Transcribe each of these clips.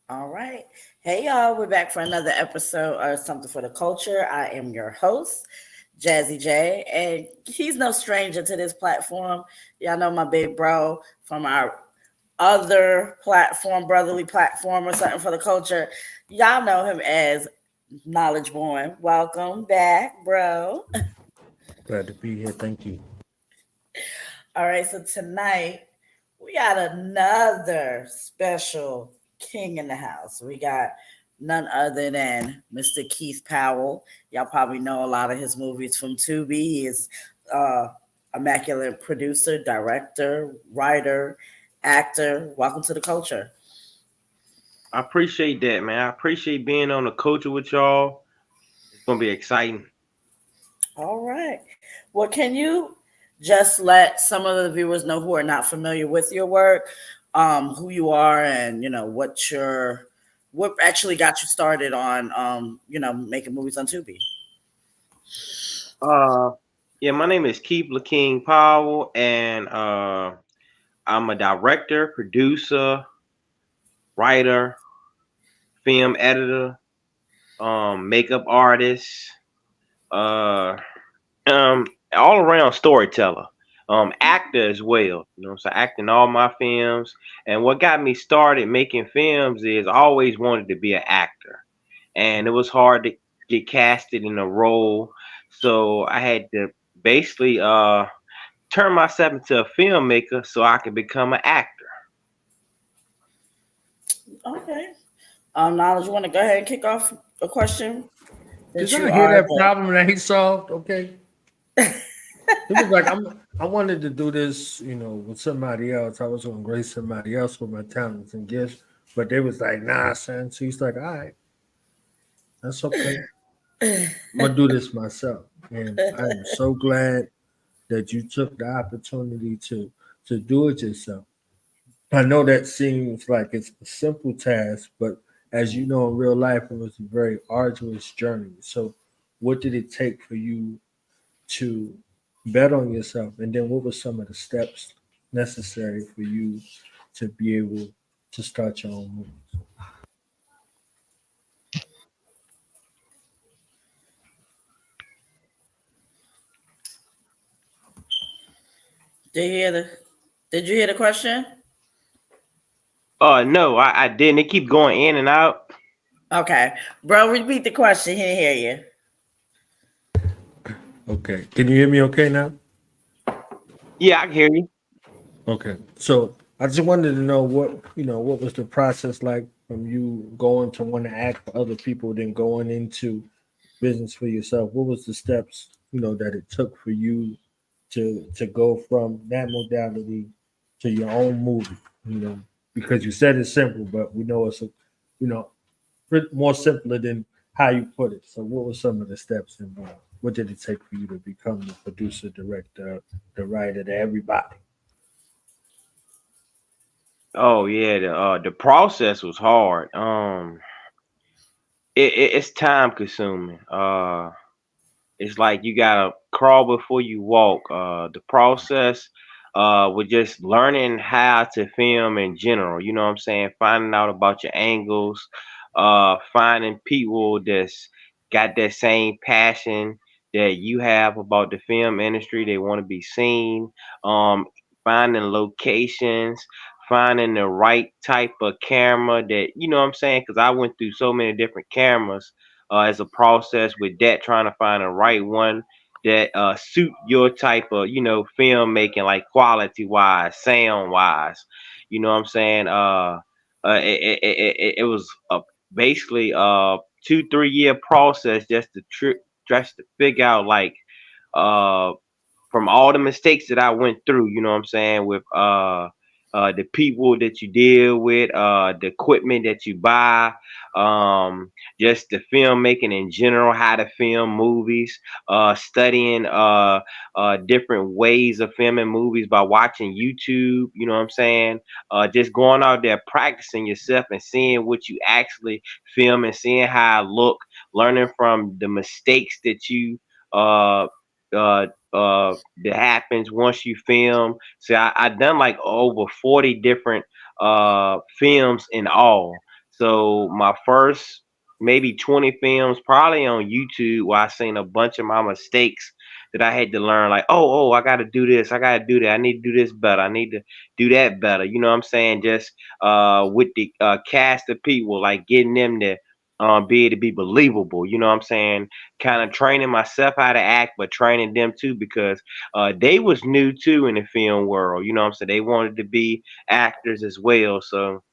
All right. Hey, y'all. We're back for another episode of Something for the Culture. I am your host, Jazzy J, and he's no stranger to this platform. Y'all know my big bro from our other platform, brotherly platform, or something for the culture. Y'all know him as Knowledge Born. Welcome back, bro. Glad to be here. Thank you. All right. So tonight, we got another special king in the house. We got none other than Mr. Keith Powell. Y'all probably know a lot of his movies from Tubi. He is uh, immaculate producer, director, writer, actor. Welcome to the culture. I appreciate that, man. I appreciate being on the culture with y'all. It's gonna be exciting. All right. Well, can you just let some of the viewers know who are not familiar with your work, who you are, and what actually got you started on making movies on Tubi? Uh, yeah, my name is Keith Lakean Powell, and I'm a director, producer, writer, film editor, makeup artist, uh, um, all around storyteller, actor as well. So I act in all my films. And what got me started making films is I always wanted to be an actor, and it was hard to get casted in a role. So I had to basically turn myself into a filmmaker so I could become an actor. Okay. Knowledge, you want to go ahead and kick off a question Did since y'all you hear are that problem that he solved? Okay. He was like, I wanted to do this, with somebody else. I was gonna grace somebody else with my talents and gifts, but they was like, nah, son. So he's like, all right, that's okay. I'm gonna do this myself. And I am so glad that you took the opportunity to do it yourself. I know that seems like it's a simple task, but as you know, in real life, it was a very arduous journey. So, what did it take for you to bet on yourself? And then, what were some of the steps necessary for you to be able to start your own movies? did you hear the did you hear the question? No, I didn't. It keep going in and out. Okay. Bro, repeat the question. He didn't hear you. Okay, can you hear me okay now? Yeah, I can hear you. Okay, so I just wanted to know what was the process like from you going to want to act for other people, then going into business for yourself. What was the steps that it took for you to go from that modality to your own movie? Because you said it's simple, but we know it's you know more simpler than how you put it. So, what were some of the steps involved? What did it take for you to become the producer, director, the writer, to everybody? Oh yeah, the process was hard. It's time consuming. It's like you gotta crawl before you walk. The process with just learning how to film in general. You know what I'm saying? Finding out about your angles, finding people that's got that same passion that you have about the film industry. They want to be seen. Um, Finding locations, finding the right type of camera that you know what I'm saying. Because I went through so many different cameras as a process with that, trying to find the right one that suit your type of filmmaking, like quality wise, sound wise. You know what I'm saying? It was basically 2 3 year process just to figure out like uh from all the mistakes that I went through, you know what I'm saying, with the people that you deal with, the equipment that you buy, just the filmmaking in general, how to film movies, studying different ways of filming movies by watching YouTube, you know what I'm saying? Just going out there practicing yourself and seeing what you actually film and seeing how I look, learning from the mistakes that you uh that happens once you film. So I done like over 40 different films in all. So my first maybe 20 films probably on YouTube where I seen a bunch of my mistakes that I had to learn, like, I gotta do this, I gotta do that, I need to do this better, I need to do that better. You know what I'm saying? Just with the cast of people, like getting them to be able to be believable. You know what I'm saying? Kind of training myself how to act, but training them too, because they was new too in the film world. You know what I'm saying? They wanted to be actors as well. So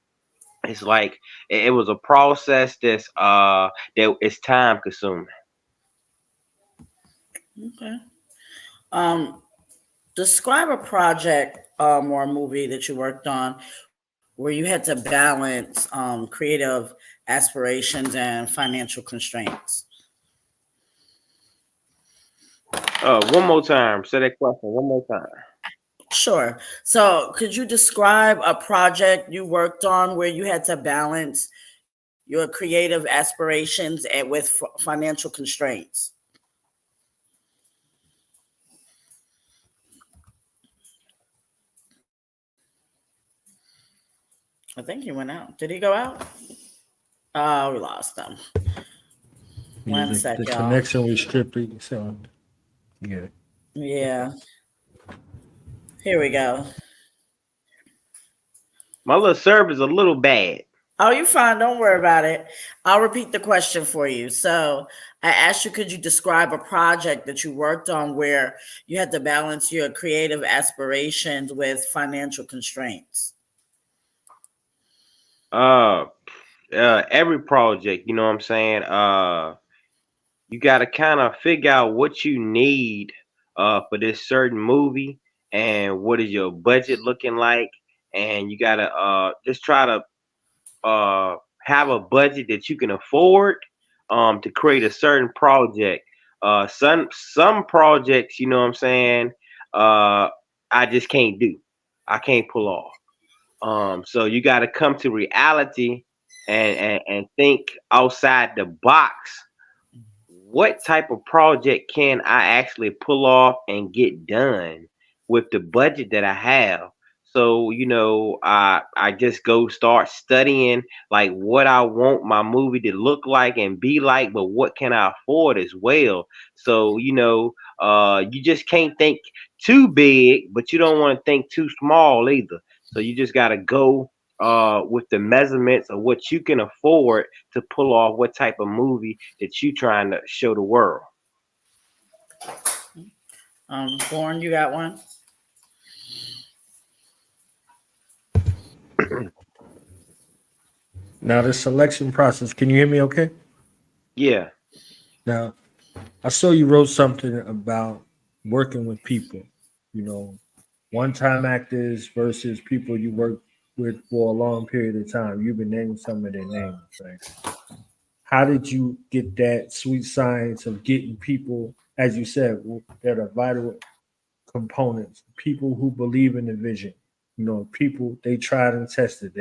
it's like it was a process that it's time consuming. Okay. Um, Describe a project or a movie that you worked on where you had to balance creative aspirations and financial constraints. One more time. Say that question one more time. Sure. So, could you describe a project you worked on where you had to balance your creative aspirations and with financial constraints? I think he went out. Did he go out? Oh, we lost him. Yeah, One sec, the y'all. connection was trippy. So yeah. Yeah. Here we go. My little service a little bad. Oh, you're fine. Don't worry about it. I'll repeat the question for you. So I asked you, could you describe a project that you worked on where you had to balance your creative aspirations with financial constraints? Uh, every project, you know what I'm saying? You got to kind of figure out what you need for this certain movie and what is your budget looking like, and you got to just try to have a budget that you can afford to create a certain project. Some projects, you know what I'm saying, I just can't do. I can't pull off. So you got to come to reality and think outside the box. What type of project can I actually pull off and get done with the budget that I have? So, I just go start studying like what I want my movie to look like and be like, but what can I afford as well? So, you just can't think too big, but you don't want to think too small either. So you just gotta go with the measurements of what you can afford to pull off what type of movie that you trying to show the world. Born, you got one? Now the selection process. Can you hear me? Okay. Yeah. Now I saw you wrote something about working with people. You know, one-time actors versus people you work with for a long period of time. You've been naming some of their names, right? How did you get that sweet science of getting people, as you said, that are vital components, people who believe in the vision, people they tried and tested.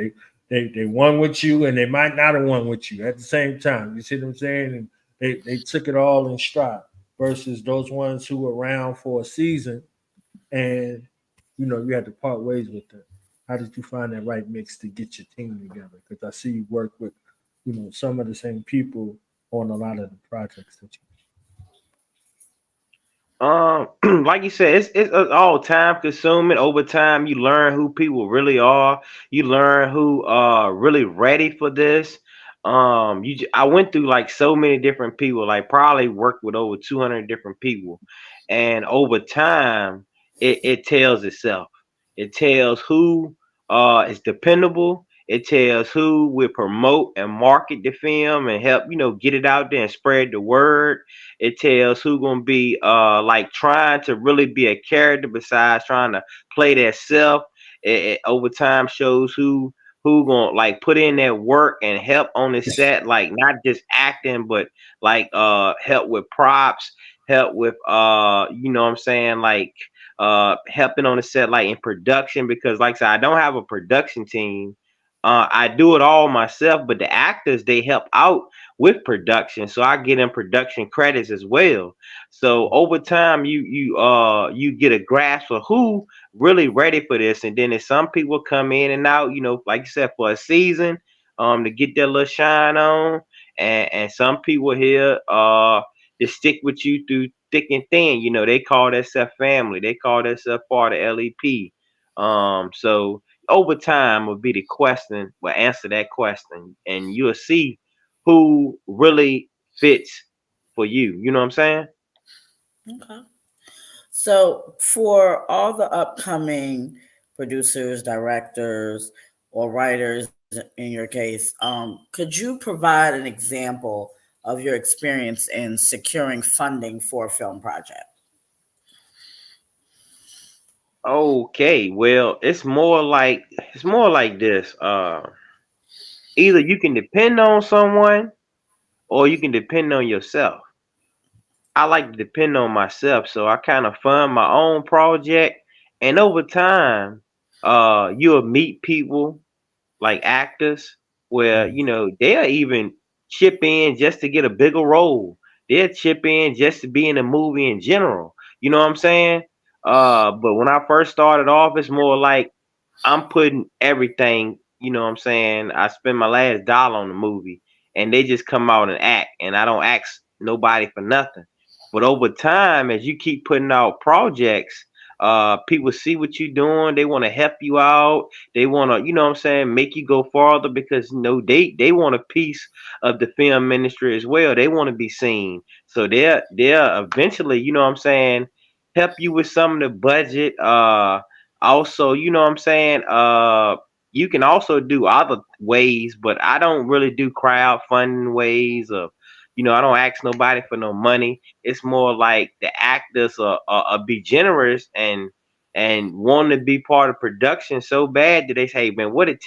They won with you and they might not have won with you at the same time. You see what I'm saying? And they took it all in stride versus those ones who were around for a season and you had to part ways with them. How did you find that right mix to get your team together? Because I see you work with, some of the same people on a lot of the projects that you. Like you said, it's all time consuming. Over time, you learn who people really are. You learn who are really ready for this. I went through like so many different people. Like probably worked with over 200 different people, and over time, it tells itself. It tells who is dependable. It tells who will promote and market the film and help get it out there and spread the word. It tells who gonna be like trying to really be a character besides trying to play that self. It over time shows who gonna like put in that work and help on the set, like not just acting, but like help with props, help with what I'm saying, like helping on the set, like in production, because like I said, I don't have a production team. I do it all myself, but the actors they help out with production, so I get in production credits as well. So over time, you get a grasp of who really ready for this, and then if some people come in and out, like you said, for a season, to get their little shine on, and some people here to stick with you through thick and thin. You know, they call themselves family. They call themselves part of LEP. So over time will be the question. Will answer that question, and you'll see who really fits for you. You know what I'm saying? Okay. So, for all the upcoming producers, directors, or writers, in your case, could you provide an example of your experience in securing funding for a film project? Okay, well, it's more like this. Either you can depend on someone or you can depend on yourself. I like to depend on myself, so I kind of fund my own project, and over time, you'll meet people like actors where Mhm. you know they'll even chip in just to get a bigger role. They'll chip in just to be in a movie in general. You know what I'm saying? But when I first started off, it's more like I'm putting everything, you know what I'm saying? I spend my last dollar on the movie and they just come out and act and I don't ask nobody for nothing. But over time, as you keep putting out projects, people see what you're doing, they want to help you out, they want to, you know what I'm saying, make you go farther because you know they want a piece of the film industry as well. They want to be seen. So they're eventually, you know what I'm saying, help you with some of the budget. Also, you know what I'm saying? You can also do other ways, but I don't really do crowdfunding ways of, you know, I don't ask nobody for no money. It's more like the actors are be generous and want to be part of production so bad that they say, hey man, what it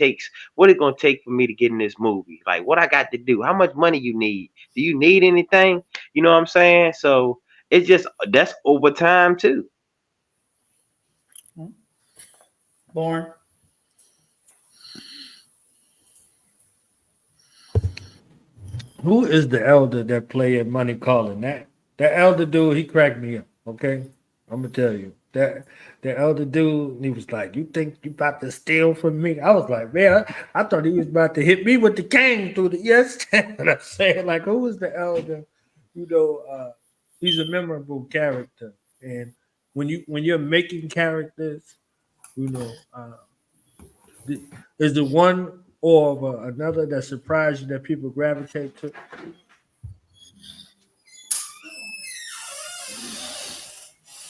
gonna take for me to get in this movie? Like what I got to do? How much money you need? Do you need anything? You know what I'm saying? So it's just that's over time too. Born. Who is the elder that play at Money Calling? That elder dude, he cracked me up. Okay, I'm gonna tell you that the elder dude, he was like, "You think you about to steal from me?" I was like, "Man, I thought he was about to hit me with the cane through the yes." And I'm saying, like, who is the elder? You know, he's a memorable character, and when you're making characters, you know, is the one or another that surprised you that people gravitate to?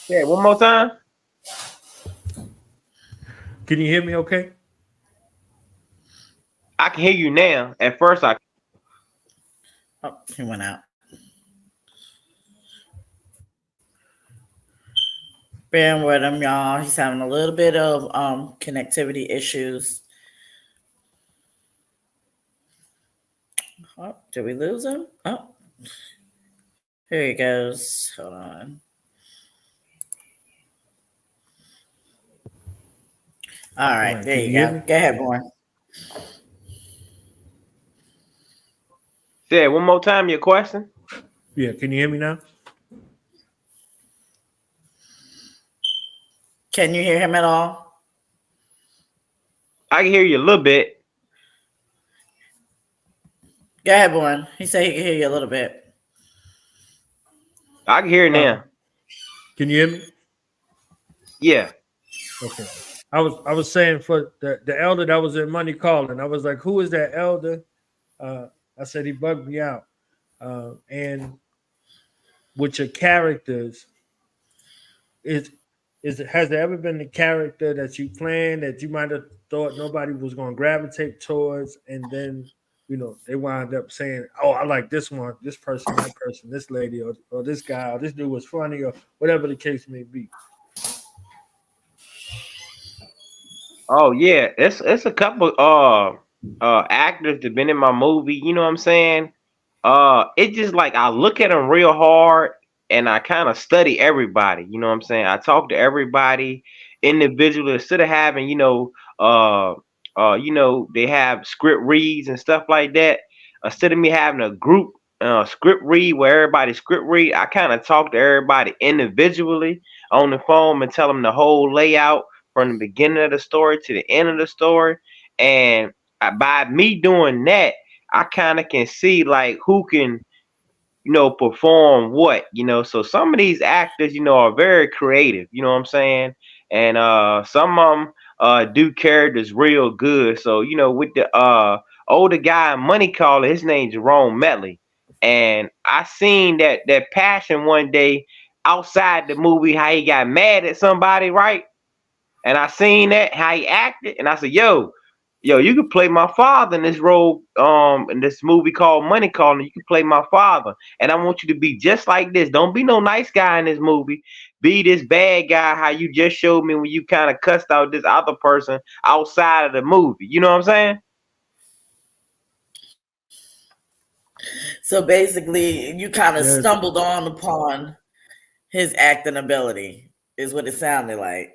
Yeah, one more time. Can you hear me? Okay. I can hear you now. At first, I Oh, he went out. Bearing with him, y'all. He's having a little bit of connectivity issues. Oh, did we lose him? Oh, here he goes. Hold on. All All right, right. there Can you you hear go. me? Go ahead, Born. said one more time your question. Yeah. Can you hear me now? Can you hear him at all? I can hear you a little bit. Go ahead, Born. He said he can hear you a little bit. I can hear you Uh, now. can you hear me? Yeah. Okay. I was saying for the elder that was in Money Calling, I was like, who is that elder? I said he bugged me out. And with your characters, is has there ever been a character that you planned that you might have thought nobody was going to gravitate towards, and then they wind up saying, "Oh, I like this one, this person, that person, this lady, or this guy, or this dude was funny, or whatever the case may be." Oh yeah. It's a couple actors that been in my movie. You know what I'm saying? It's just like I look at them real hard and I kind of study everybody. You know what I'm saying? I talk to everybody individually instead of having they have script reads and stuff like that. Instead of me having a group script read where everybody script read, I kind of talk to everybody individually on the phone and tell them the whole layout from the beginning of the story to the end of the story. And by me doing that, I kind of can see like who can, perform what, So some of these actors, are very creative, you know what I'm saying? And some of them do characters real good. So, with the older guy in Money Caller, his name's Jerome Metley. And I seen that passion one day outside the movie, how he got mad at somebody, right? And I seen that how he acted, and I said, yo, you could play my father in this role, in this movie called Money Calling. You can play my father, and I want you to be just like this. Don't be no nice guy in this movie. Be this bad guy, how you just showed me when you kind of cussed out this other person outside of the movie. You know what I'm saying? So basically, you kind of Yes. stumbled on upon his acting ability, is what it sounded like.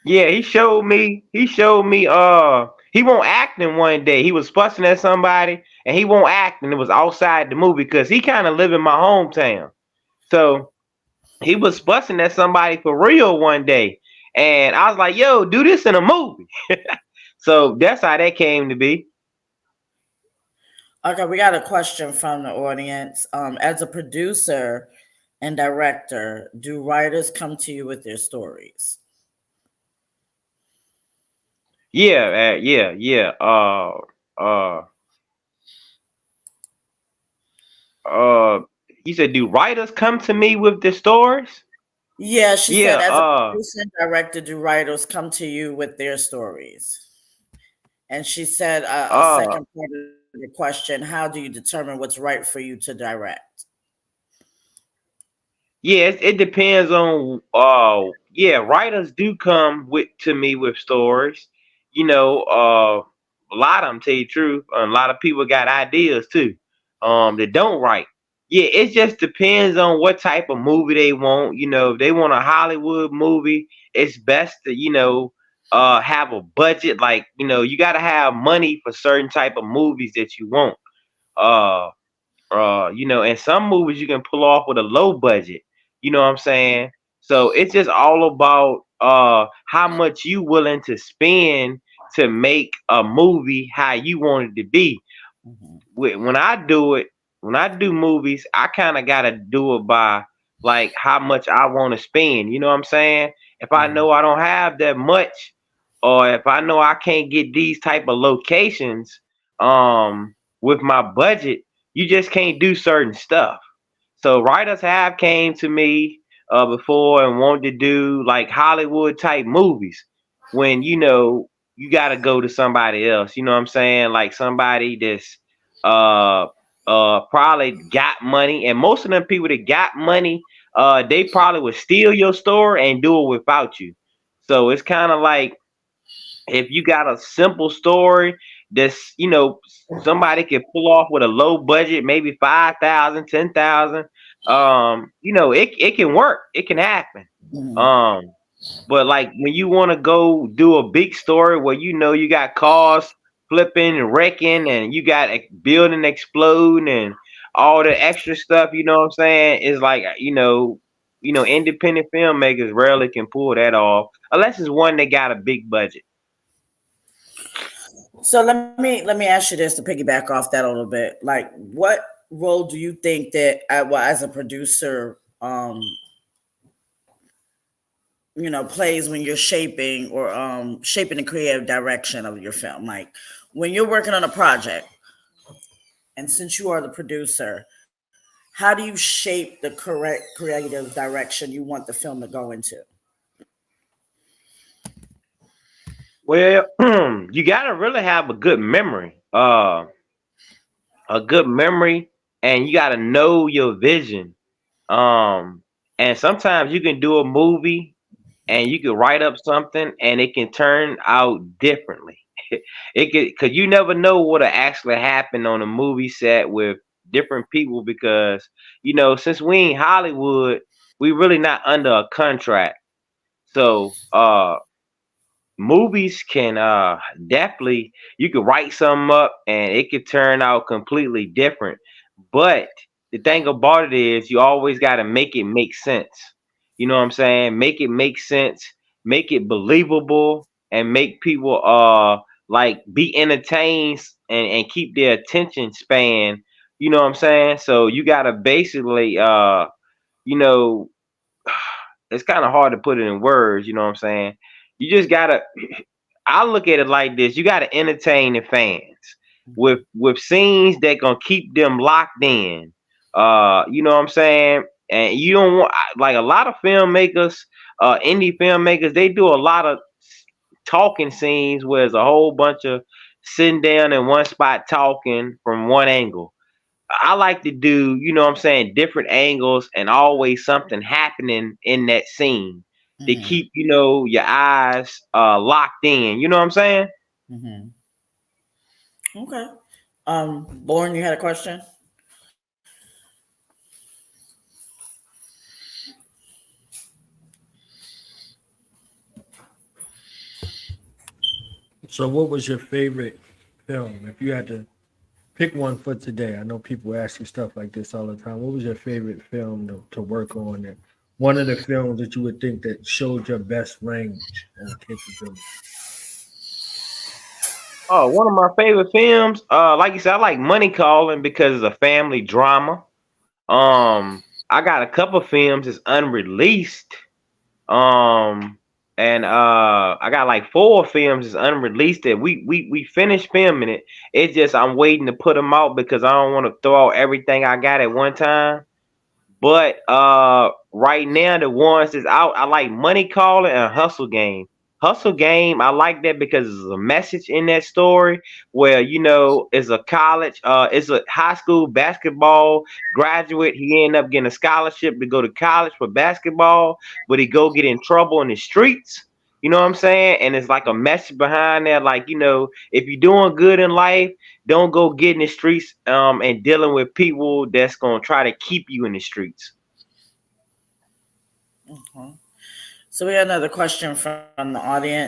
Yeah, he showed me. He showed me. He won't acting one day. He was fussing at somebody, and he won't act, and it was outside the movie because he kind of live in my hometown. So he was fussing at somebody for real one day, and I was like, "Yo, do this in a movie." So that's how that came to be. Okay, we got a question from the audience. As a producer and director, do writers come to you with their stories? Yeah. Uh, uh. You said, do writers come to me with the stories? Yeah, she Yeah. said, as a producer and director, do writers come to you with their stories? And she said, a Uh. second part of the question, how do you determine what's right for you to direct? Yeah, it depends on yeah, writers do come with to me with stories. A lot of them tell you the truth. A lot of people got ideas too. That don't write. Yeah, it just depends on what type of movie they want. If they want a Hollywood movie, it's best to, have a budget. Like, you gotta have money for certain type of movies that you want. Uh and some movies you can pull off with a low budget. You know what I'm saying? So it's just all about how much you willing to spend to make a movie how you want it to be. Mhm. When I do it, when I do movies, I kind of gotta do it by like how much I want to spend. You know what I'm saying? If I Mhm. know I don't have that much, or if I know I can't get these type of locations, with my budget, you just can't do certain stuff. So writers have came to me before and wanted to do like Hollywood type movies. When you got to go to somebody else. You know what I'm saying? Like somebody that's uh probably got money, and most of them people that got money, they probably would steal your story and do it without you. So it's kind of like if you got a simple story that's somebody can pull off with a low budget, maybe 5,000, 10,000, it can work, it can happen. Mhm. um but like when you want to go do a big story where you got cars flipping and wrecking, and you got a building exploding and all the extra stuff, you know what I'm saying, is like independent filmmakers rarely can pull that off unless it's one that got a big budget. So let me ask you this to piggyback off that a little bit. Like, what role do you think that, well, as a producer, plays when you're shaping or shaping the creative direction of your film? Like, when you're working on a project, and since you are the producer, how do you shape the correct creative direction you want the film to go into? Well, you gotta really have a good memory, and you gotta know your vision. Um, and sometimes you can do a movie and you can write up something and it can turn out differently. It could, cause you never know what'll actually happen on a movie set with different people because since we ain't Hollywood, we really not under a contract. So movies can definitely, you could write something up and it could turn out completely different, but the thing about it is you always got to make it make sense. You know what I'm saying? Make it make sense, make it believable, and make people like be entertained and keep their attention span. You know what I'm saying? So you gotta basically you know, it's kind of hard to put it in words, you know what I'm saying? You just gotta I look at it like this: you gotta entertain the fans Mhm. with scenes that gonna keep them locked in. You know what I'm saying? And you don't want like a lot of filmmakers, indie filmmakers, they do a lot of talking scenes where there's a whole bunch of sitting down in one spot talking from one angle. I like to do, you know what I'm saying, different angles and always something happening in that scene to Mhm. keep, you know, your eyes locked in. You know what I'm saying? Mhm. Okay. Lauren, you had a question? So, what was your favorite film? If you had to pick one for today, I know people ask you stuff like this all the time. What was your favorite film to work on? And one of the films that you would think that showed your best range on capability. Oh, one of my favorite films, like you said, I like Money Calling because it's a family drama. I got a couple films that's unreleased. Um, and I got like four films that's unreleased that we finished filming it. It's just I'm waiting to put them out because I don't want to throw out everything I got at one time. But right now the ones that's out, I like Money Calling and Hustle Game. Hustle Game, I like that because there's a message in that story where you know it's a college, it's a high school basketball graduate. He ended up getting a scholarship to go to college for basketball, but he go get in trouble in the streets. You know what I'm saying? And it's like a message behind that, like you know, if you're doing good in life, don't go get in the streets and dealing with people that's gonna try to keep you in the streets. Mhm. So we had another question from the audience.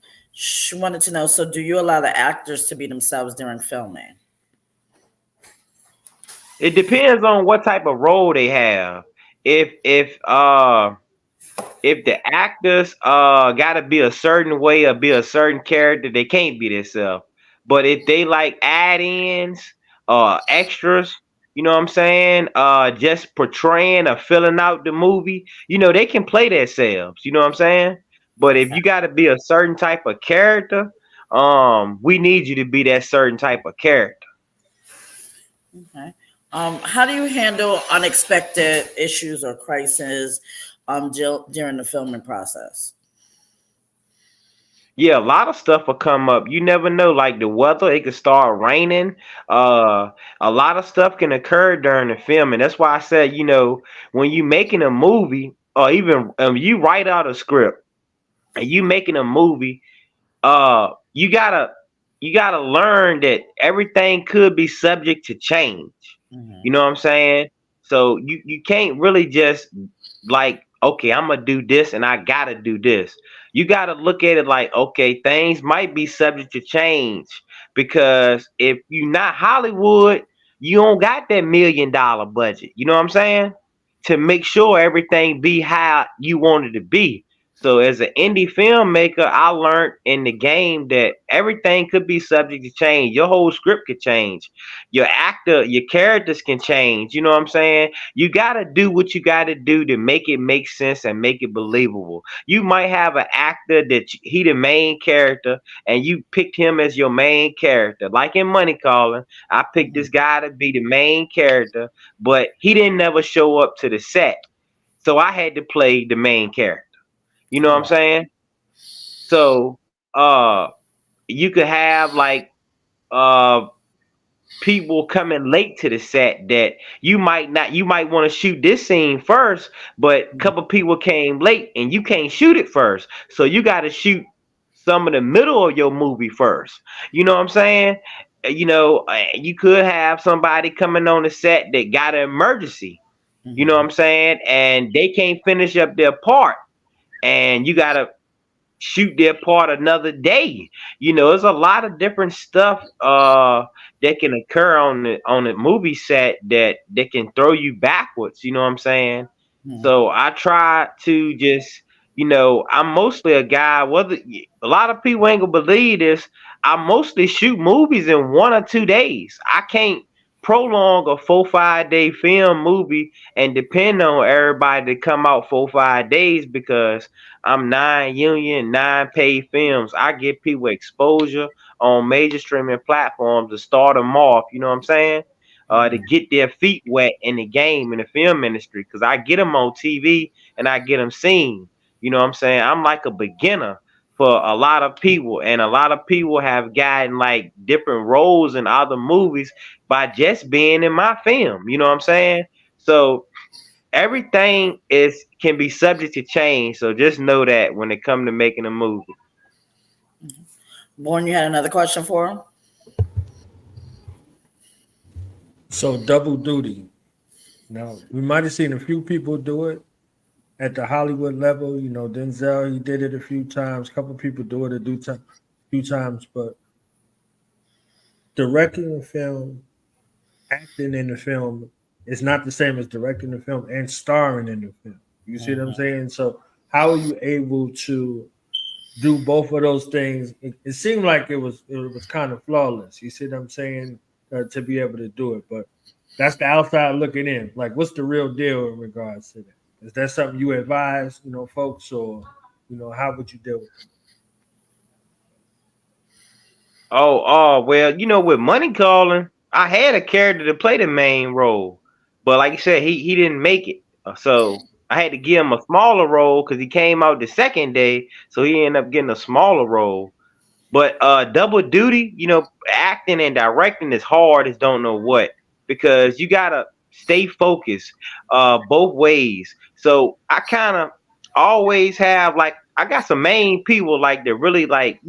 She wanted to know, so do you allow the actors to be themselves during filming? It depends on what type of role they have. If the actors gotta be a certain way or be a certain character, they can't be themselves. But if they like add-ins, extras, you know what I'm saying? Just portraying or filling out the movie, you know, they can play themselves, you know what I'm saying? But if Okay. you gotta be a certain type of character, we need you to be that certain type of character. Okay. How do you handle unexpected issues or crises during the filming process? Yeah, a lot of stuff will come up. You never know, like the weather, it could start raining. Uh, a lot of stuff can occur during the film, and that's why I said, you know, when you making a movie, or even you write out a script and you making a movie, you gotta learn that everything could be subject to change. You Hmm. know what I'm saying? So you can't really just like, okay, I'm gonna do this and I gotta do this. You gotta look at it like, okay, things might be subject to change because if you're not Hollywood, you don't got that $1 million budget. You know what I'm saying? To make sure everything be how you want it to be. So as an indie filmmaker, I learned in the game that everything could be subject to change. Your whole script could change. Your actor, your characters can change. You know what I'm saying? You got to do what you got to do to make it make sense and make it believable. You might have an actor that he the main character and you picked him as your main character. Like in Money Calling, I picked this Hmm. guy to be the main character, but he didn't never show up to the set. So I had to play the main character. You know what I'm Right. saying? So uh you could have like uh people coming late to the set that you might want to shoot this scene first, but a couple people came late and you can't shoot it first. So you got to shoot some of the middle of your movie first. You know what I'm saying? You know, you could have somebody coming on the set that got an emergency. You know what Hmm. I'm saying? And they can't finish up their part and you got to shoot their part another day. You know, there's a lot of different stuff that can occur on the movie set that can throw you backwards, you know what I'm saying? Hmm. So I try to just, I'm mostly a guy. Whether a lot of people ain't gonna believe this, I mostly shoot movies in 1 or 2 days. I can't prolong a 4 5 day film movie and depend on everybody to come out 4 5 days because I'm non-union, non-paid films. I give people exposure on major streaming platforms to start them off. You know what I'm saying? To get their feet wet in the game in the film industry, because I get them on TV and I get them seen. You know what I'm saying? I'm like a beginner for a lot of people, and a lot of people have gotten like different roles in other movies by just being in my film. You know what I'm saying? So everything is can be subject to change. So just know that when it comes to making a movie. Born, you had another question for him? So double duty. Now we might have seen a few people do it at the Hollywood level. Denzel, he did it a few times. A couple people do it few times, but directing a film, acting in the film is not the same as directing the film and starring in the film. You see what I'm saying? So how are you able to do both of those things? It seemed like it was kind of flawless. You see what I'm saying? To be able to do it, but that's the outside looking in. Like, what's the real deal in regards to that? Is that something you advise, folks, or how would you deal with it? Well, with Money Calling, I had a character to play the main role, but like you said, he didn't make it. So I had to give him a smaller role because he came out the second day, so he ended up getting a smaller role. But double duty, acting and directing is hard as don't know what, because you gotta stay focused both ways. So I kind of always have like I got some main people like that really like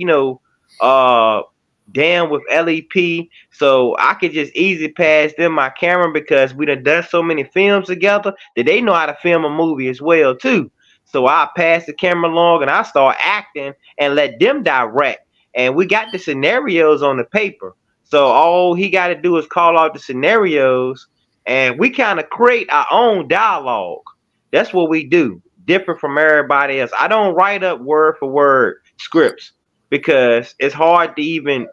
uh down with LEP, so I could just easy pass them my camera because we done so many films together that they know how to film a movie as well too. So I pass the camera along and I start acting and let them direct, and we got the scenarios on the paper. So all he got to do is call out the scenarios, and we kind of create our own dialogue. That's what we do, different from everybody else. I don't write up word for word scripts because it's hard to even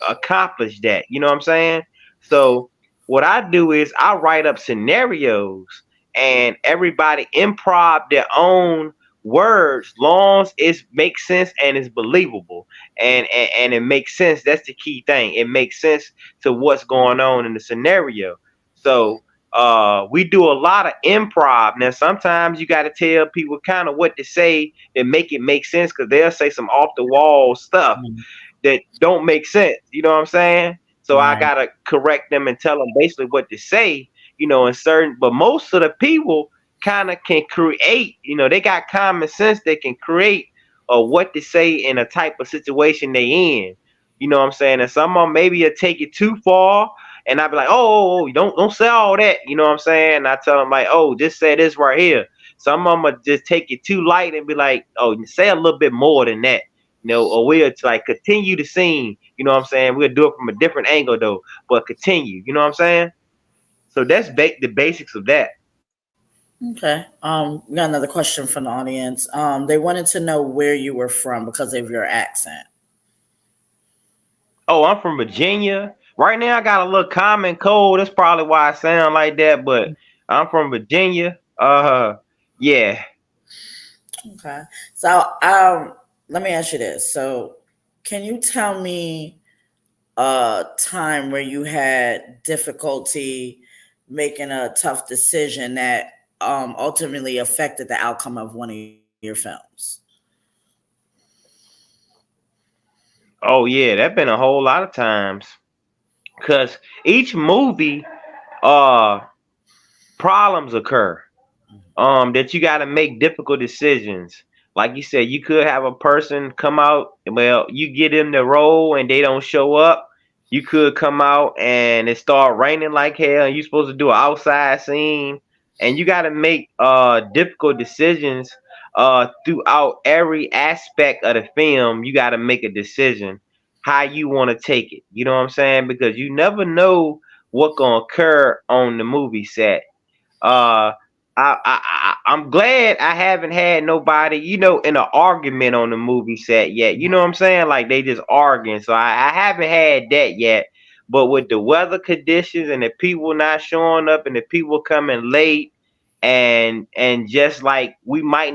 accomplish that. You know what I'm saying? So what I do is I write up scenarios, and everybody improv their own words long as it makes sense and is believable, and it makes sense. That's the key thing. It makes sense to what's going on in the scenario. So we do a lot of improv. Now sometimes you got to tell people kind of what to say and make it make sense, because they'll say some off the wall stuff that don't make sense. You know what I'm saying? So I Right. gotta correct them and tell them basically what to say. In certain, but most of the people kind of can create. They got common sense. They can create what to say in a type of situation they in. You know what I'm saying? And some of them maybe will take it too far, and I'll be like, oh, don't say all that. You know what I'm saying? And I tell them like, oh, just say this right here. Some of them will just take it too light and be like, oh, say a little bit more than that. Or we'll like continue the scene. You know what I'm saying? We'll do it from a different angle though, but continue. You know what I'm saying? So that's the basics of that. Okay. We got another question from the audience. They wanted to know where you were from because of your accent. Oh, I'm from Virginia. Right now, I got a little common cold. That's probably why I sound like that. But I'm from Virginia. Yeah. Okay. So, let me ask you this. So, can you tell me a time where you had difficulty making a tough decision that ultimately affected the outcome of one of your films? Oh, yeah. That been a whole lot of times. Cause each movie, uh, problems occur. That you got to make difficult decisions. Like you said, you could have a person come out, well, you get them the role and they don't show up. You could come out and it start raining like hell, and you're supposed to do an outside scene, and you got to make difficult decisions throughout every aspect of the film. You got to make a decision how you want to take it. You know what I'm saying? Because you never know what gonna occur on the movie set. uh I I'm glad I haven't had nobody, in an argument on the movie set yet. You know what I'm saying? Like they just arguing. So I haven't had that yet. But with the weather conditions and the people not showing up and the people coming late and just like we might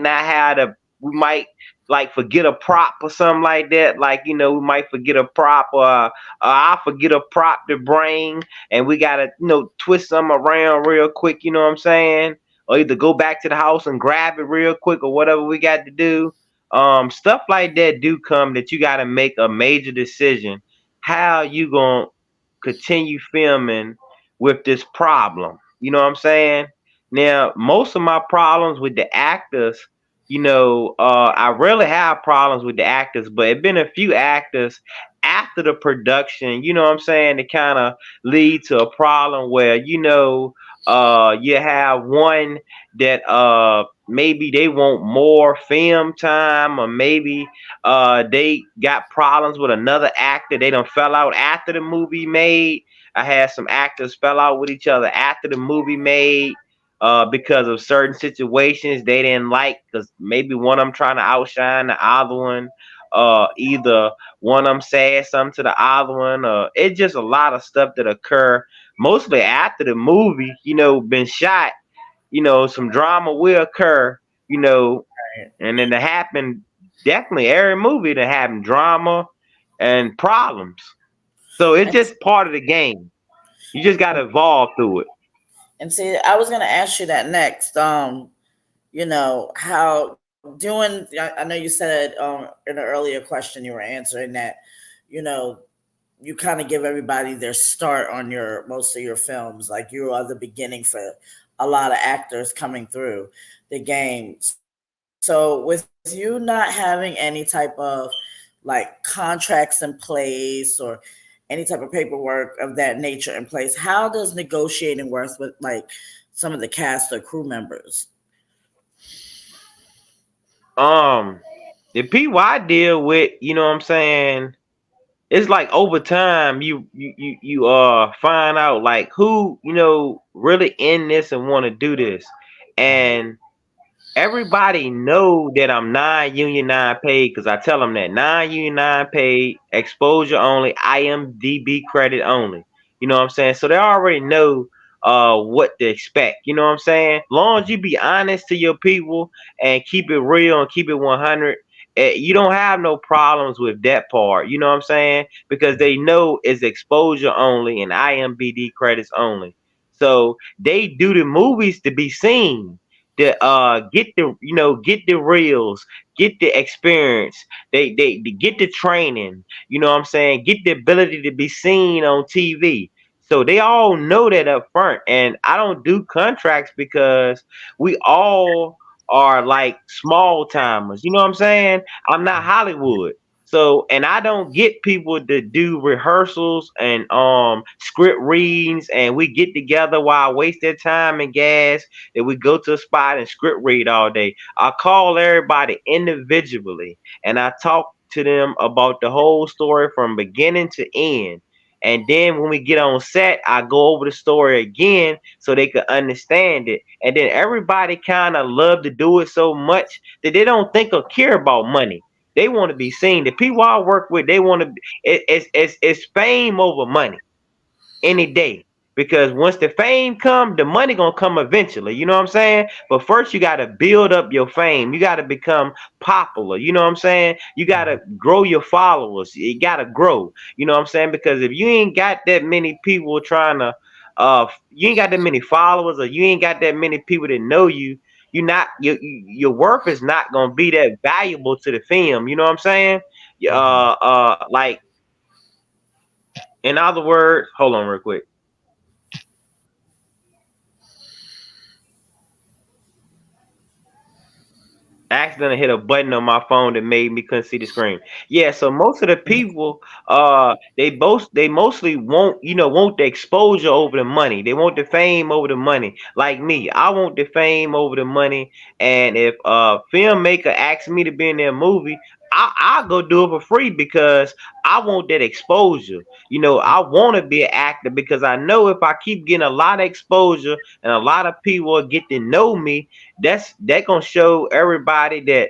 like forget a prop or something like that. Like, we might forget a prop or I'll forget a prop to bring and we gotta, twist them around real quick, you know what I'm saying? Or either go back to the house and grab it real quick or whatever we got to do. Stuff like that do come that you got to make a major decision. How you gonna continue filming with this problem? You know what I'm saying? Now, most of my problems with the actors, I rarely have problems with the actors, but it been a few actors after the production, you know what I'm saying, to kind of lead to a problem where, you have one that maybe they want more film time or maybe they got problems with another actor. They done fell out after the movie made. I had some actors fell out with each other after the movie made because of certain situations they didn't like because maybe one of them trying to outshine the other one. Either one of them said something to the other one. It's just a lot of stuff that occur mostly after the movie, been shot. Some drama will occur, and then to happen, definitely every movie to having drama and problems. So it's And, just part of the game. You just got to evolve through it. and see, I was gonna ask you that next. How doing I know you said in an earlier question you were answering that, you know, you kind of give everybody their start on your most of your films. Like you are the beginning for a lot of actors coming through the game. So with you not having any type of like contracts in place or any type of paperwork of that nature in place, how does negotiating work with like some of the cast or crew members? Um, the people I deal with, you know what I'm saying, it's like over time you find out like who, really in this and want to do this. And everybody know that I'm non-union, non-paid because I tell them that non-union, non-paid, exposure only, IMDb credit only. You know what I'm saying? So they already know what to expect. You know what I'm saying? Long as you be honest to your people and keep it real and keep it 100, you don't have no problems with that part. You know what I'm saying? Because they know it's exposure only and IMDb credits only. So they do the movies to be seen to get the reels, get the experience, they get the training, you know what I'm saying, get the ability to be seen on TV. So they all know that up front. And I don't do contracts because we all are like small timers. You know what I'm saying? I'm not Hollywood. So, and I don't get people to do rehearsals and script readings and we get together while I waste their time and gas that we go to a spot and script read all day. I call everybody individually and I talk to them about the whole story from beginning to end. And then when we get on set, I go over the story again so they could understand it. And then everybody kind of love to do it so much that they don't think or care about money. They want to be seen. The people I work with, they want to. It's fame over money any day. Because once the fame come, the money gonna come eventually. You know what I'm saying? But first you gotta build up your fame. You gotta become popular. You know what I'm saying? You gotta grow your followers. You gotta grow. You know what I'm saying? Because if you ain't got that many people trying to, you ain't got that many followers, or you ain't got that many people that know you, you not your worth is not gonna be that valuable to the film. You know what I'm saying? Like in other words, hold on real quick. Accidentally hit a button on my phone that made me couldn't see the screen. Yeah, so most of the people, they mostly want the exposure over the money. They want the fame over the money. Like me, I want the fame over the money. And if a filmmaker asks me to be in their movie, I'll go do it for free because I want that exposure. I want to be an actor because I know if I keep getting a lot of exposure and a lot of people get to know me, that gonna show everybody that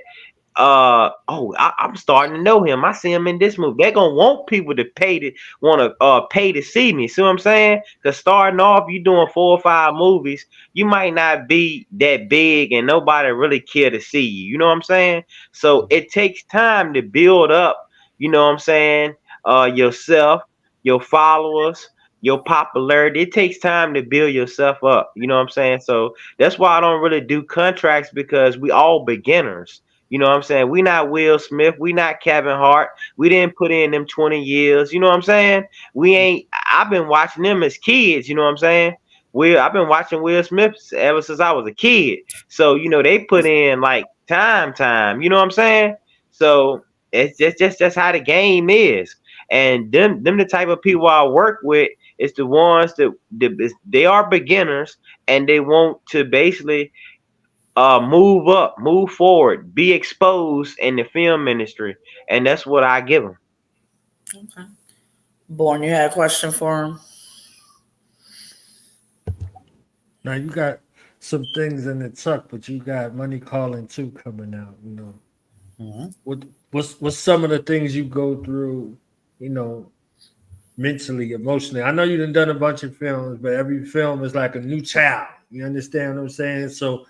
I'm starting to know him. I see him in this movie. They're gonna want people to pay to see me. See what I'm saying? Because starting off, you doing 4 or 5 movies, you might not be that big and nobody really care to see you. You know what I'm saying? So it takes time to build up, you know what I'm saying, yourself, your followers, your popularity. It takes time to build yourself up. You know what I'm saying? So that's why I don't really do contracts because we all beginners. You know what I'm saying? We not Will Smith. We not Kevin Hart. We didn't put in them 20 years. You know what I'm saying? We ain't. I've been watching them as kids. You know what I'm saying? I've been watching Will Smith ever since I was a kid. So they put in like time. You know what I'm saying? So it's just that's how the game is. And them the type of people I work with is the ones that they are beginners and they want to basically move up, move forward, be exposed in the film industry, and that's what I give them. Okay. Born, you had a question for him? Now you got some things in the tuck, but you got Money Calling 2 coming out. Mm-hmm. What's some of the things you go through? Mentally, emotionally. I know you done a bunch of films, but every film is like a new child. You understand what I'm saying? So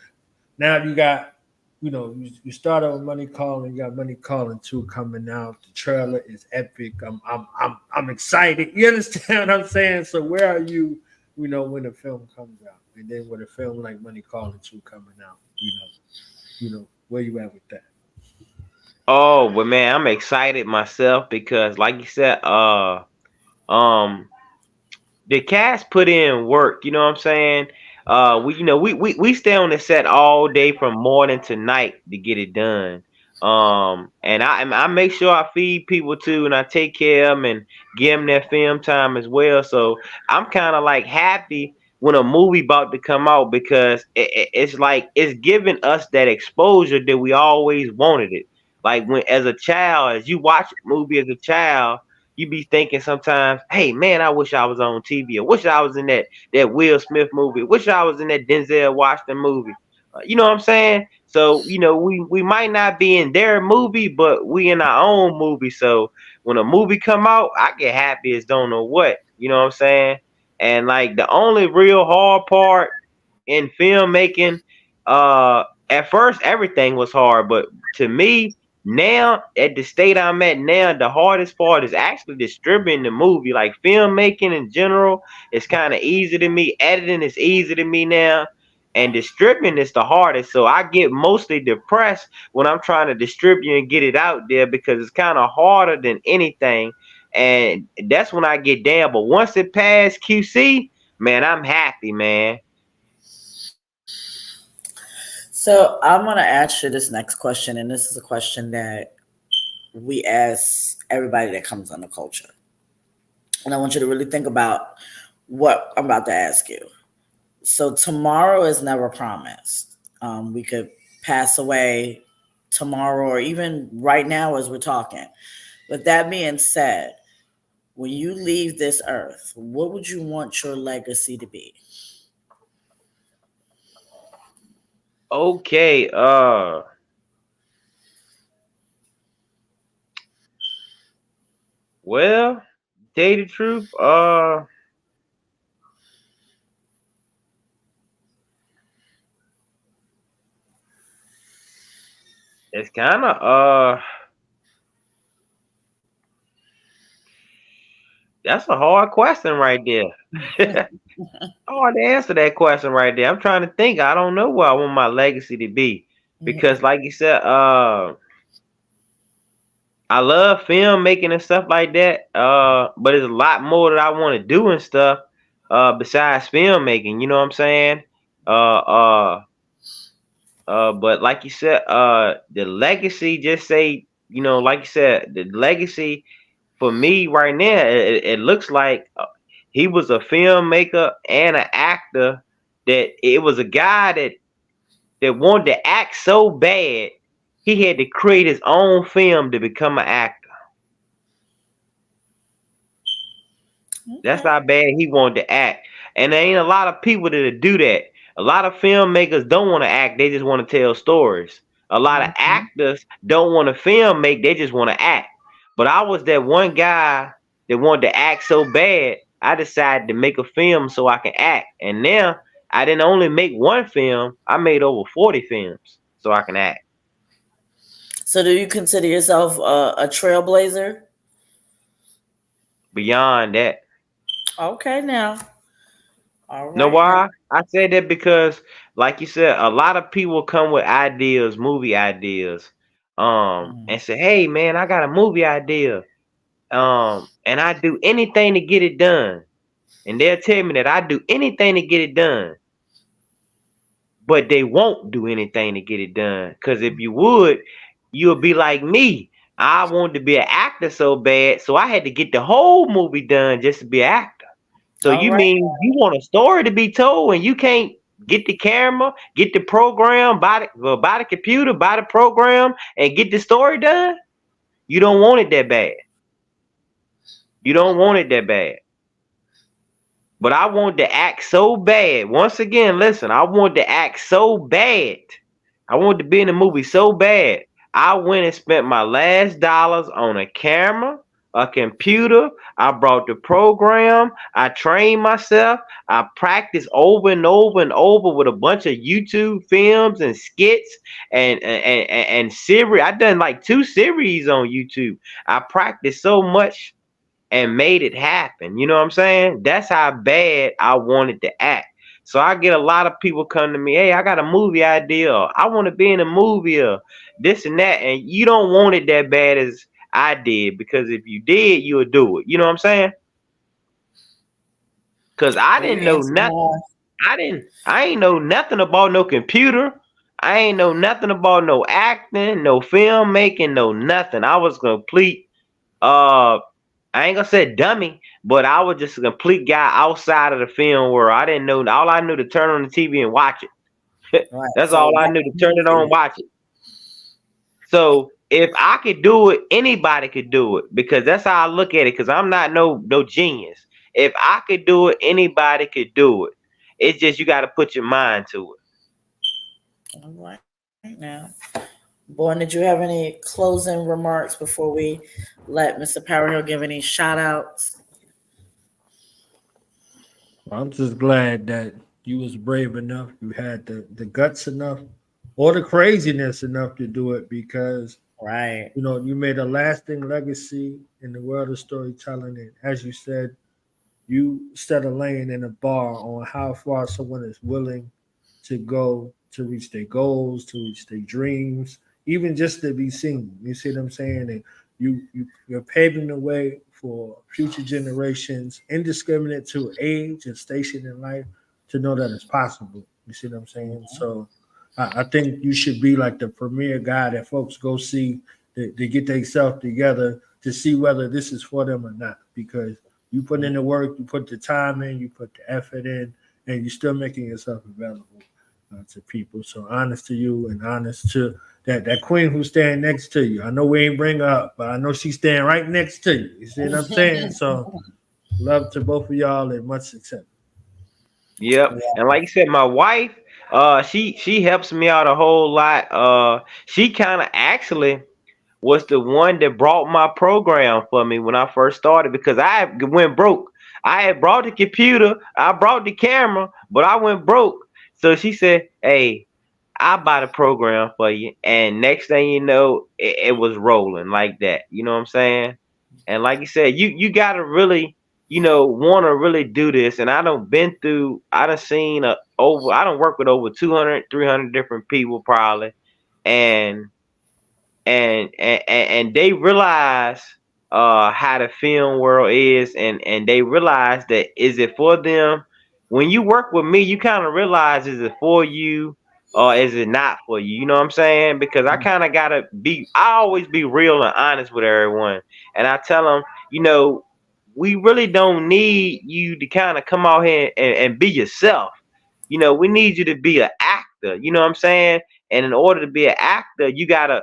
now you got, you started with Money Calling, you got Money Calling 2 coming out. The trailer is epic. I'm excited. You understand what I'm saying? So where are you, when the film comes out? And then with a film like Money Calling 2 coming out, where you at with that? Oh, but man, I'm excited myself because, like you said, um, the cast put in work. You know what I'm saying? We stay on the set all day from morning to night to get it done. And I make sure I feed people too, and I take care of them and give them their film time as well. So I'm kind of like happy when a movie about to come out because it's like it's giving us that exposure that we always wanted it. Like when as a child, as you watch a movie as a child, you be thinking sometimes, hey man, I wish I was on TV. I wish I was in that Will Smith movie. Wish I was in that Denzel Washington movie. You know what I'm saying? So we might not be in their movie, but we in our own movie. So when a movie come out, I get happy as don't know what. You know what I'm saying? And like the only real hard part in filmmaking, at first everything was hard, but to me now at the state I'm at now, the hardest part is actually distributing the movie. Like filmmaking in general is kind of easy to me. Editing is easy to me now. And distributing is the hardest. So I get mostly depressed when I'm trying to distribute and get it out there because it's kind of harder than anything. And that's when I get down. But once it passed QC, man, I'm happy, man. So I'm going to ask you this next question, and this is a question that we ask everybody that comes on the culture. And I want you to really think about what I'm about to ask you. So tomorrow is never promised. We could pass away tomorrow or even right now as we're talking. With that being said, when you leave this earth, what would you want your legacy to be? Okay, well, tell you the truth, it's kind of that's a hard question right there. Hard to answer that question right there. I'm trying to think. I don't know what I want my legacy to be because, like you said, I love filmmaking and stuff like that. But there's a lot more that I want to do and stuff. Besides filmmaking, you know what I'm saying? Uh, uh, but like you said, the legacy. Just say, like you said, the legacy for me right now, it looks like he was a filmmaker and an actor. That it was a guy that wanted to act so bad He had to create his own film to become an actor. That's Okay. how bad he wanted to act. And there ain't a lot of people that do that. A lot of filmmakers don't want to act, they just want to tell stories. A lot of Mhm. actors don't want to film make, they just want to act. But I was that one guy that wanted to act so bad, I decided to make a film so I can act. And now I didn't only make one film, I made over 40 films so I can act. So, do you consider yourself a trailblazer? Beyond that. Okay, now. All Know right, now. why? I said that because, like you said, a lot of people come with ideas, movie ideas, Mhm. and say, "Hey, man, I got a movie idea, and I do anything to get it done." And they'll tell me that I do anything to get it done, but they won't do anything to get it done. Cause if you would, you'll be like me. I wanted to be an actor so bad, so I had to get the whole movie done just to be an actor. So All you right. mean you want a story to be told and you can't get the camera, get the program, buy the computer, buy the program, and get the story done? You don't want it that bad. You don't want it that bad. But I wanted to act so bad. Once again, listen, I wanted to act so bad. I wanted to be in the movie so bad. I went and spent my last dollars on a camera, a computer. I brought the program. I trained myself. I practiced over and over and over with a bunch of YouTube films and skits and series. I done like 2 series on YouTube. I practiced so much and made it happen. You know what I'm saying? That's how bad I wanted to act. So I get a lot of people come to me, hey, I got a movie idea. Or, I want to be in a movie or this and that. And you don't want it that bad as I did, because if you did, you'll do it. You know what I'm saying? Because I Well, you didn't know answered nothing. my. I ain't know nothing about no computer. I ain't know nothing about no acting, no filmmaking, no nothing. I was complete uh I ain't gonna say dummy, but I was just a complete guy outside of the film world. I didn't know, all I knew to turn on the TV and watch it. Right. That's So, all I what knew, to turn it on, movie? watch it. So if I could do it, anybody could do it, because that's how I look at it. Because I'm not no genius. If I could do it, anybody could do it. It's just you got to put your mind to All right, now. Boy, did you have any closing remarks before we let Mr. Powerhill give any shout outs? I'm just glad that you was brave enough, you had the guts enough, or the craziness enough to do it, because Right. you made a lasting legacy in the world of storytelling. And as you said, you set a lane in a bar on how far someone is willing to go to reach their goals, to reach their dreams, even just to be seen. You see what I'm saying? And you're paving the way for future generations, indiscriminate to age and station in life, to know that it's possible. You see what I'm saying? So I think you should be like the premier guy that folks go see, to get themselves together to see whether this is for them or not. Because you put in the work, you put the time in, you put the effort in, and you're still making yourself available to people. So honest to you, and honest to that queen who's standing next to you. I know we ain't bring her up, but I know she's standing right next to you. You see what I'm saying? So love to both of y'all and much success. it. Yep. And like you said, my wife, she helps me out a whole lot. She kind of actually was the one that brought my program for me when I first started, because I went broke. I had brought the computer, I brought the camera, but I went broke. So she said, "Hey, I'll buy the program for you." And next thing you know, it was rolling like that. You know what I'm saying? And like you said, you gotta really, want to really do this. And I done seen I done worked with over 200, 300 different people probably, and and they realize how the film world is, and they realize that, is it for them? When you work with me, you kind of realize, is it for you or is it not for you? You know what I'm saying? Because I kind of gotta I always be real and honest with everyone, and I tell them, we really don't need you to kind of come out here and be yourself. We need you to be an actor. You know what I'm saying? And in order to be an actor, you gotta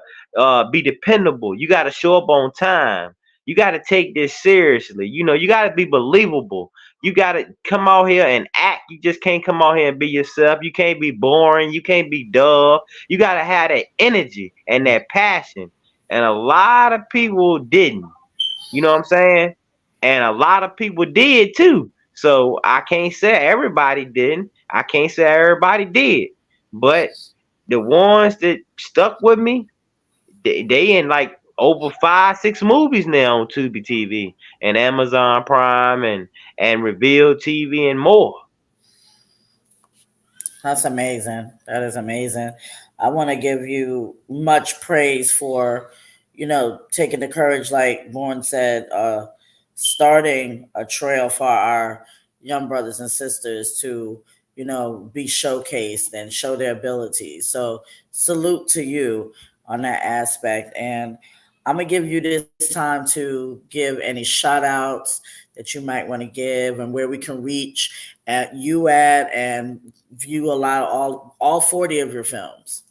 be dependable. You gotta show up on time. You gotta take this seriously. You gotta be believable. You gotta come out here and act. You just can't come out here and be yourself. You can't be boring. You can't be dull. You gotta have that energy and that passion. And a lot of people didn't. You know what I'm saying? And a lot of people did too. So I can't say everybody didn't. I can't say everybody did. But the ones that stuck with me, they in like over 5, 6 movies now on Tubi TV and Amazon Prime and Reveal TV and more. That's amazing. That is amazing. I want to give you much praise for, taking the courage, like Born said, starting a trail for our young brothers and sisters to, be showcased and show their abilities. So salute to you on that aspect. And I'm going to give you this time to give any shout outs that you might want to give and where we can reach at you at and view a lot of all 40 of your films.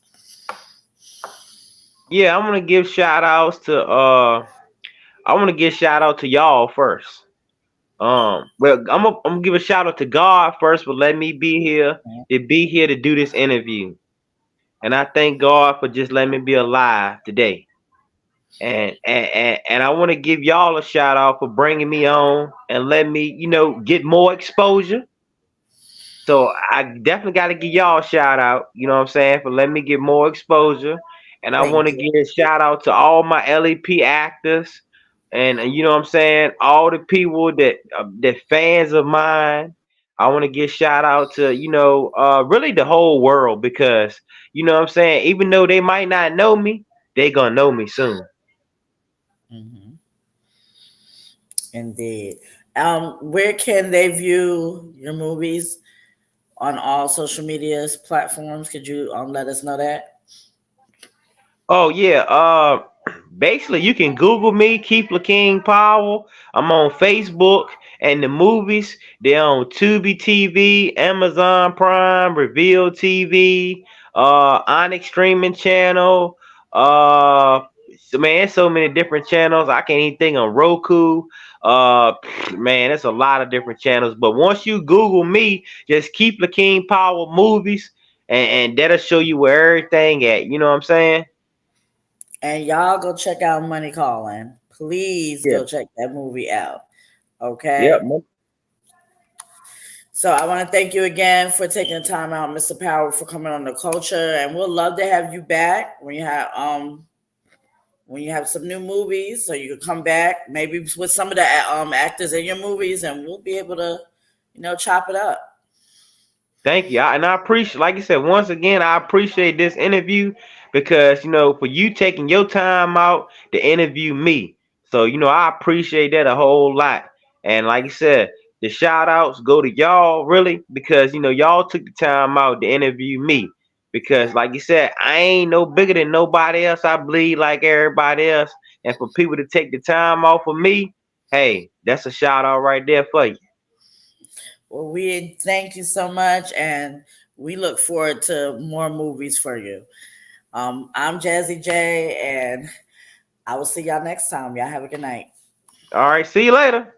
Yeah, I'm gonna give shout outs to I want to give shout out to y'all first. Well, I'm gonna give a shout out to God first for letting me be here to do this interview. And I thank God for just letting me be alive today. And I want to give y'all a shout out for bringing me on and letting me, get more exposure. So I definitely got to give y'all a shout out, you know what I'm saying, for letting me get more exposure. And I want Thank to you. give a shout out to all my LEP actors and you know what I'm saying, all the people that fans of mine. I want to give shout out to, really the whole world because, you know what I'm saying, even though they might not know me, they going to know me soon. Mhm. Indeed. Where can they view your movies on all social media platforms? Could you let us know that? Oh yeah. Basically you can Google me, Keith Lakean Powell. I'm on Facebook and the movies, they're on Tubi TV, Amazon Prime, Reveal TV, Onyx streaming channel. Man, there's so many different channels. I can't even think on Roku. Uh Man, it's a lot of different channels. But once you Google me, just Keith Lakean Powell movies and that'll show you where everything at. You know what I'm saying? And y'all go check out Money Calling. Please Yeah. go check that movie out. Yep. Okay. So I want to thank you again for taking the time out, Mr. Powell, for coming on the culture. And we'll love to have you back when you have some new movies, so you can come back, maybe with some of the actors in your movies, and we'll be able to, chop it up. Thank you. And I appreciate, like you said, once again, I appreciate this interview because, for you taking your time out to interview me. So, I appreciate that a whole lot. And like you said, the shout outs go to y'all really because, y'all took the time out to interview me. Because, like you said, I ain't no bigger than nobody else. I bleed like everybody else. And for people to take the time off of me, hey, that's a shout out right there for you. Well, we thank you so much, and we look forward to more movies for you. I'm Jazzy J, and I will see y'all next time. Y'all have a good night. All right. See you later.